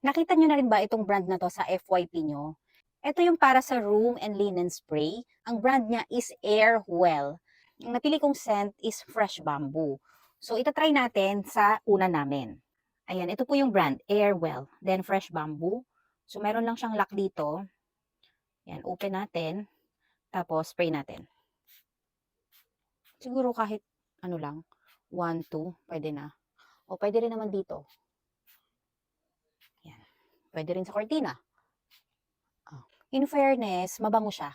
Nakita niyo na rin ba itong brand na 'to sa FYP niyo? Ito yung para sa room and linen spray. Ang brand niya is Airwell. Ang napili kong scent is Fresh Bamboo. So, ita-try natin sa una namin. Ayan, ito po yung brand, Airwell, then Fresh Bamboo. So, meron lang siyang lock dito. Ayan, open natin, tapos spray natin. Siguro kahit ano lang, 1, 2, pwede na. O pwede rin naman dito. Ayan, pwede rin sa cortina. In fairness, mabango siya.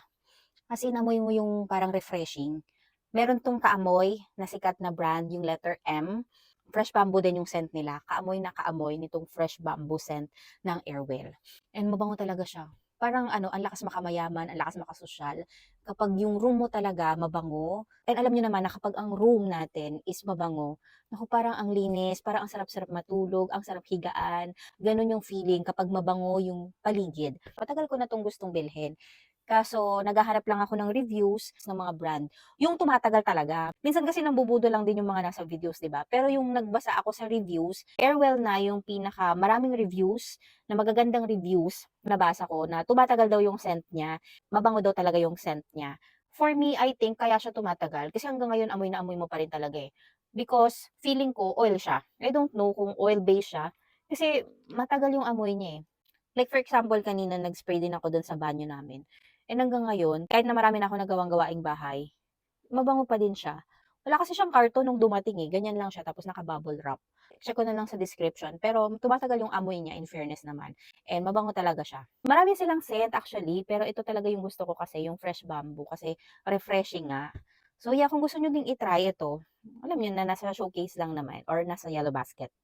As in, amoy mo yung parang refreshing. Meron tong kaamoy na sikat na brand, yung letter M. Fresh Bamboo din yung scent nila. Kaamoy na kaamoy nitong Fresh Bamboo scent ng Airwell. And mabango talaga siya. Parang ano, ang lakas makamayaman, ang lakas makasosyal. Kapag yung room mo talaga mabango, and alam niyo naman na kapag ang room natin is mabango, naku, parang ang linis, parang ang sarap-sarap matulog, ang sarap higaan. Ganun yung feeling kapag mabango yung paligid. Matagal ko na tong gustong bilhin. Kaso naghahanap lang ako ng reviews ng mga brand, yung tumatagal talaga. Minsan kasi nambubudo lang din yung mga nasa videos, 'di ba? Pero yung nagbasa ako sa reviews, Airwell na yung pinaka maraming reviews, na magagandang reviews nabasa ko na tumatagal daw yung scent niya, mabango daw talaga yung scent niya. For me, I think kaya siya tumatagal kasi hanggang ngayon amoy na amoy mo pa rin talaga eh. Because feeling ko oil siya. I don't know kung oil based siya kasi matagal yung amoy niya eh. Like for example, kanina nag-spray din ako dun sa banyo namin. And hanggang ngayon, kahit na marami na akong nagawang gawaing bahay, mabango pa din siya. Wala kasi siyang karton nung dumating eh. Ganyan lang siya tapos naka-bubble wrap. Check ko na lang sa description. Pero tumatagal yung amoy niya in fairness naman. And mabango talaga siya. Marami silang scent actually, pero ito talaga yung gusto ko kasi yung fresh bamboo kasi refreshing nga. So yeah, kung gusto nyo ding itry ito, alam niyo na nasa showcase lang naman or nasa yellow basket.